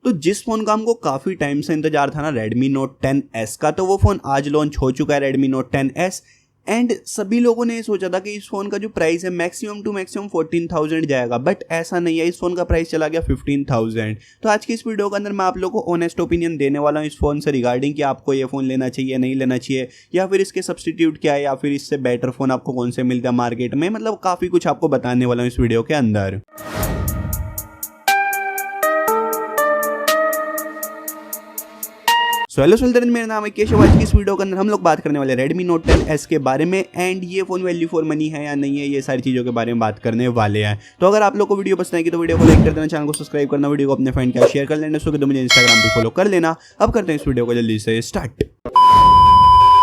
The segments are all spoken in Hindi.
तो जिस फोन का हमको काफी टाइम से इंतजार था ना Redmi Note 10S का, तो वो फोन आज लॉन्च हो चुका है Redmi Note 10S। एंड सभी लोगों ने सोचा था कि इस फोन का जो प्राइस है मैक्सिमम टू मैक्सिमम 14,000 जाएगा, बट ऐसा नहीं है, इस फोन का प्राइस चला गया 15,000। तो आज की इस वीडियो के अंदर मैं आप लोगों को ऑनेस्ट ओपिनियन देने वाला हूँ इस फोन से रिगार्डिंग कि आपको ये फोन लेना चाहिए नहीं लेना चाहिए, या फिर इसके सब्सटीट्यूट क्या है, या फिर इससे बेटर फोन आपको कौन से मिलता है मार्केट में। मतलब काफी कुछ आपको बताने वाला हूँ इस वीडियो के अंदर। हेलो सोल्जर्स, मेरा नाम है केशव। आज की इस वीडियो के अंदर हम लोग बात करने वाले Redmi Note 10S के बारे में, एंड ये फोन वैल्यू फॉर मनी है या नहीं है, ये सारी चीज़ों के बारे में बात करने वाले हैं। तो अगर आप लोग को वीडियो पसंद आएगी तो वीडियो को लाइक कर देना, चैनल को सब्सक्राइब करना, वीडियो को अपने फ्रेंड के साथ शेयर कर लेना, तो मुझे इंस्टाग्राम पे फॉलो कर लेना। अब करते हैं इस वीडियो को जल्दी से स्टार्ट।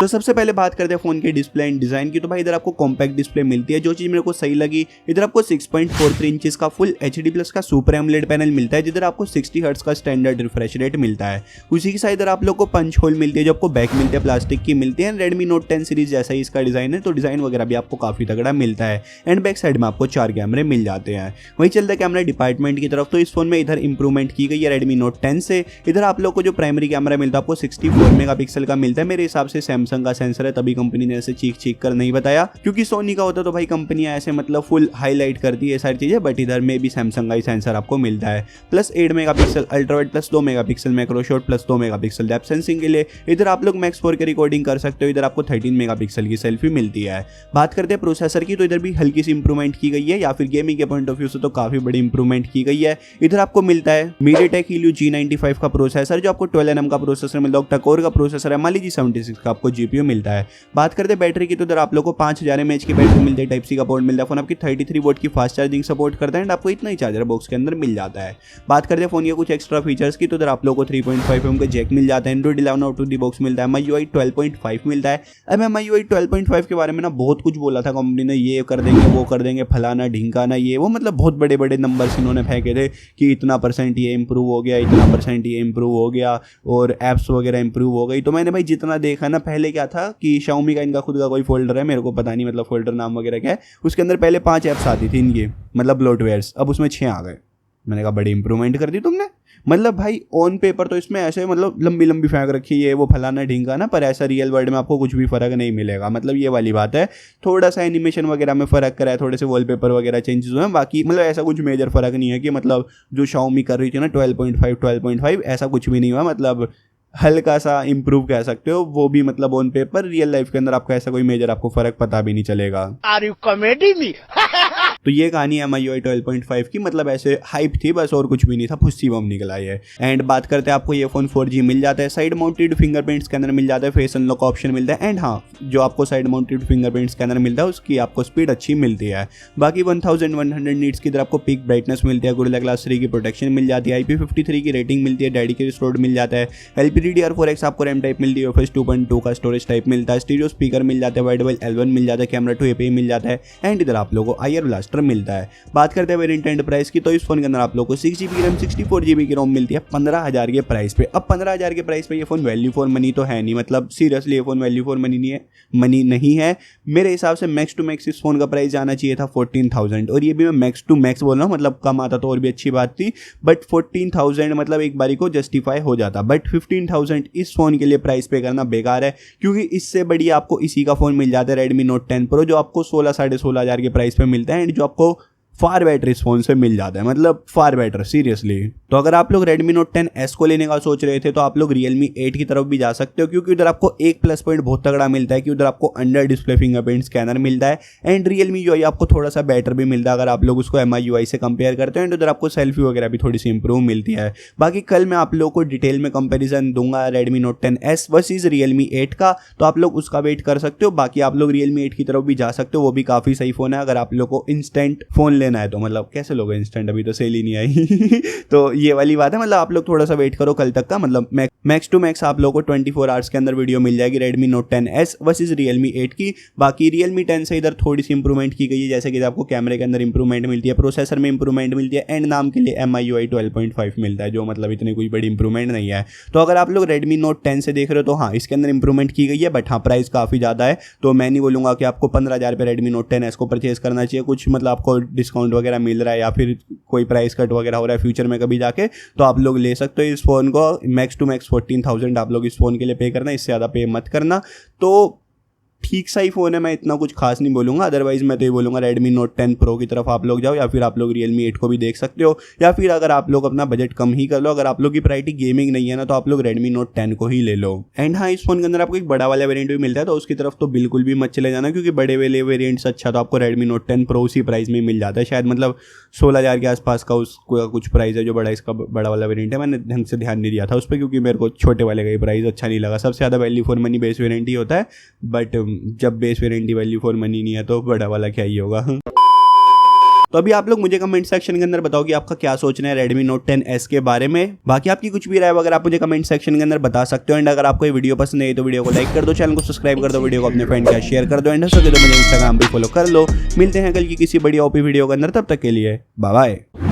तो सबसे पहले बात करते हैं फोन के डिस्प्ले एंड डिजाइन की। तो भाई इधर आपको कॉम्पैक्ट डिस्प्ले मिलती है, जो चीज मेरे को सही लगी। इधर आपको 6.43 इंचेस का फुल HD+ का सुपर एमोलेड पैनल मिलता है, जिधर आपको 60 हर्ट्ज का स्टैंडर्ड रिफ्रेश रेट मिलता है। उसी के साथ इधर आप लोग को पंच होल मिलती है, जो आपको बैक मिलती है प्लास्टिक की मिलती है। Redmi Note 10 सीरीज जैसा ही इसका डिजाइन है, तो डिजाइन वगैरह भी आपको काफी तगड़ा मिलता है। एंड बैक साइड में आपको 4 कैमरे मिल जाते हैं। वही चलता है कैमरा डिपार्टमेंट की तरफ। तो इस फोन में इधर इंप्रूवमेंट की गई है Redmi Note 10 से। इधर आप लोग को जो प्राइमरी कैमरा मिलता है आपको 64 मेगापिक्सल का मिलता है। मेरे हिसाब से सैमसंग का सेंसर है, तभी कंपनी ने ऐसे चीख कर नहीं बताया, क्योंकि सोनी का होता तो भाई कंपनी ऐसे मतलब फुल हाईलाइट करती है सारी चीजें, बट इधर में भी सैमसंग का ही सेंसर आपको मिलता है। Plus 8 megapixel ultra wide, plus 2 megapixel macro shot, plus 2 megapixel depth sensing के लिए। इधर आप लोग मैक्स 4 के रिकॉर्डिंग कर सकते हो। इधर आपको 13 मेगापिक्सल की सेल्फी मिलती है। बात करते हैं प्रोसेसर की, तो इधर भी हल्की सी इंप्रूवमेंट की गई है, या फिर गेमिंग के पॉइंट ऑफ व्यू से तो काफी बड़ी इंप्रूवमेंट की गई है। इधर आपको मिलता है Mediatek Helio G95 का प्रोसेसर, जो आपको 12nm का प्रोसेसर मिलता है। ꫪ का प्रोसेसर है, मान लीजिए 76 का आपको GPU मिलता है। बात करते हैं बैटरी की, तो इधर आप लोग को 5000 mAh की बैटरी मिलती है, टाइप सी का पोर्ट मिलता है। फोन आपकी 33 वोट की फास्ट चार्जिंग सपोर्ट करता है, एंड आपको इतना ही चार्जर बॉक्स के अंदर मिल जाता है। बात करते हैं फोन के कुछ एक्स्ट्रा फीचर्स की, तो इधर आप लोग को 3.5mm का जैक मिल जाता है। Android 11 out of the box मिलता है। MIUI 12.5 मिलता है। अब MIUI 12.5 के बारे में ना बहुत कुछ बोला था कंपनी ने, ये कर देंगे वो कर देंगे, फलाना ढिंकाना ये वो, मतलब बहुत बड़े बड़े नंबर्स इन्होंने फेंके थे कि इतना % ये इंप्रूव हो गया, इतना % ये इंप्रूव हो गया, और एप्स वगैरह इंप्रूव हो गई। तो मैंने भाई जितना देखा ना, पहले क्या था कि Xiaomi का इनका खुद का कोई फोल्डर है, मेरे को पता नहीं मतलब फोल्डर नाम वगैरह क्या है, उसके अंदर पहले 5 ऐप्स आती थी इनकी, मतलब ब्लोटवेयर्स, अब उसमें 6 आ गए। मैंने कहा बड़ी इंप्रूवमेंट कर दी तुमने। मतलब भाई ऑन पेपर तो इसमें ऐसे मतलब लंबी लंबी फेंक रखी है वो फलाना ढींगा ना, पर ऐसा रियल वर्ल्ड में आपको कुछ भी फर्क नहीं मिलेगा। मतलब ये वाली बात है। थोड़ा सा एनिमेशन वगैरह में फर्क करा है, थोड़े से वॉलपेपर वगैरह चेंजेस हुए हैं, बाकी मतलब ऐसा कुछ मेजर फर्क नहीं है कि मतलब जो Xiaomi कर रही थी ना 12.5 ऐसा कुछ भी नहीं हुआ। मतलब हल्का सा इंप्रूव कह सकते हो, वो भी मतलब ऑन पेपर। रियल लाइफ के अंदर आपका ऐसा कोई मेजर आपको फर्क पता भी नहीं चलेगा। Are you comedy me? तो ये कहानी है MIUI 12.5 की। मतलब ऐसे हाइप थी बस, और कुछ भी नहीं था, फुस्सी बम निकला है। एंड बात करते हैं, आपको ये फोन 4G मिल जाता है। साइड माउंटेड फिंगरप्रिंट स्कैनर मिल जाता है, फेस अनलॉक ऑप्शन मिलता है। एंड हाँ, जो आपको साइड माउंटेड फिंगरप्रिंट स्कैनर मिलता है उसकी आपको स्पीड अच्छी मिलती है। बाकी 1100 नीट्स की तरह आपको पीक ब्राइटनेस मिलती है। Gorilla Glass 3 की प्रोटेक्शन मिल जाती है। IP53 की रेटिंग मिलती है। डेडिकेटेड स्टोरेज मिल जाता है। LPDDR4X आपको रैम टाइप मिलती है। UFS 2.2 का स्टोरेज टाइप मिलता है। स्टीरियो स्पीकर मिल जाता है। वाइड L1 मिल जाता है। कैमरा 2 API मिल जाता है। एंड इधर आप लोगों को IR ब्लास्टर मिलता है। बात करते हैं वेरिएंट एंड प्राइस की, तो इस फोन के अंदर आप लोग को 6GB रैम 64GB की रोम मिलती है 15,000 के प्राइस पे। अब 15,000 के प्राइस पे ये फोन वैल्यू फॉर मनी तो है नहीं, मतलब सीरियसली ये फोन वैल्यू फॉर मनी नहीं है। मेरे हिसाब से मैक्स टू मैक्स इस फोन का प्राइस जाना चाहिए था 14,000, और ये भी मैं मैक्स टू मैक्स बोल रहा हूँ, मतलब कम आता तो और भी अच्छी बात थी, बट 14,000 मतलब एक बारी को जस्टिफाई हो जाता। बट 15,000 इस फोन के लिए प्राइस पे करना बेकार है, क्योंकि इससे बढ़िया आपको इसी का फोन मिल जाता है Redmi Note 10 Pro, जो आपको 16,500 के प्राइस पे मिलता है, एंड जो आपको फार बेटर इस फोन से मिल जाता है, मतलब फार बेटर सीरियसली। तो अगर आप लोग Redmi Note 10S को लेने का सोच रहे थे, तो आप लोग Realme 8 की तरफ भी जा सकते हो, क्योंकि उधर आपको एक प्लस पॉइंट बहुत तगड़ा मिलता है कि उधर आपको अंडर डिस्प्ले फिंगरप्रिंट स्कैनर मिलता है। एंड Realme UI आपको थोड़ा सा बेटर भी मिलता है अगर आप लोग उसको MIUI से कंपेयर करते हैं। एंड उधर आपको सेल्फी वगैरह भी थोड़ी सी इंप्रूव मिलती है। बाकी कल मैं आप लोग को डिटेल में कंपेरिजन दूंगा Redmi Note 10S versus Realme 8 का, तो आप लोग उसका वेट कर सकते हो। बाकी आप लोग Realme 8 की तरफ भी जा सकते हो, वो भी काफी सही फोन है अगर आप लोग को इंस्टेंट फोन लेना है तो। मतलब कैसे लोग इंस्टेंट, अभी तो सेल ही नहीं आई तो ये वाली बात है। मतलब आप लोग थोड़ा सा वेट करो कल तक का, मतलब मैक्स टू मैक्स आप लोगों को 24 आवर्स के अंदर वीडियो मिल जाएगी Redmi Note 10S versus Realme 8 की। बाकी Realme 10 से इधर थोड़ी सी इंप्रूवमेंट की गई है, जैसे कि आपको कैमरे के अंदर इंप्रूवमेंट मिलती है, प्रोसेसर में इंप्रूवमेंट मिलती है, एंड नाम के लिए MIUI 12.5 मिलता है, जो मतलब इतनी कोई बड़ी इंप्रूवमेंट नहीं है। तो अगर आप लोग Redmi Note 10 से देख रहे हो तो हाँ, इसके अंदर इंप्रूवमेंट की गई है, बट हाँ प्राइस काफ़ी ज़्यादा है। तो मैं नहीं बोलूँगा कि आपको 15,000 पे Redmi Note 10S को परचेज करना चाहिए। कुछ मतलब आपको डिस्काउंट वगैरह मिल रहा है, या फिर कोई प्राइस कट वगैरह हो रहा है फ्यूचर में कभी जाके, तो आप लोग ले सकते हो इस फ़ोन को। मैक्स टू मैक्स 14,000 आप लोग इस फ़ोन के लिए पे करना, इससे ज़्यादा पे मत करना। तो ठीक सा ही फ़ोन है, मैं इतना कुछ खास नहीं बोलूँगा। अदरवाइज मैं तो ये बोलूँगा Redmi Note 10 Pro की तरफ आप लोग जाओ, या फिर आप लोग Realme 8 को भी देख सकते हो, या फिर अगर आप लोग अपना बजट कम ही कर लो, अगर आप लोग की प्रायोरिटी गेमिंग नहीं है ना, तो आप लोग Redmi Note 10 को ही ले लो। एंड हाँ, इस फोन के अंदर आपको एक बड़ा वाला वेरिएंट भी मिलता है, तो उसकी तरफ तो बिल्कुल भी मत चले जाना, क्योंकि बड़े वाले वेरिएंट से अच्छा तो आपको Redmi Note 10 Pro उसी प्राइस में मिल जाता है। शायद मतलब 16,000 के आसपास का उसका कुछ प्राइस है, जो बड़ा इसका बड़ा वाला वेरिएंट है। मैंने ढंग से ध्यान नहीं दिया था उस पर, क्योंकि मेरे को छोटे वाले का ही प्राइस अच्छा नहीं लगा। सबसे ज़्यादा value for money base variant ही होता है, बट जब बेस वेरिएंट की वैल्यू फॉर मनी नहीं है तो बड़ा वाला क्या ही होगा। तो अभी आप लोग मुझे कमेंट सेक्शन के अंदर बताओ कि आपका क्या सोचना है Redmi Note 10S के बारे में। बाकी आपकी कुछ भी राय अगर आप मुझे कमेंट सेक्शन के अंदर बता सकते हो। एंड अगर आपको ये वीडियो पसंद है तो वीडियो को लाइक कर दो, चैनल को सब्सक्राइब कर दो, वीडियो को अपने फ्रेंड के साथ शेयर कर दो। एंड हो सके तो मुझे इंस्टाग्राम पे फॉलो कर लो। मिलते हैं कल की किसी बड़ी ओपी वीडियो के अंदर, तब तक के लिए बाय बाय।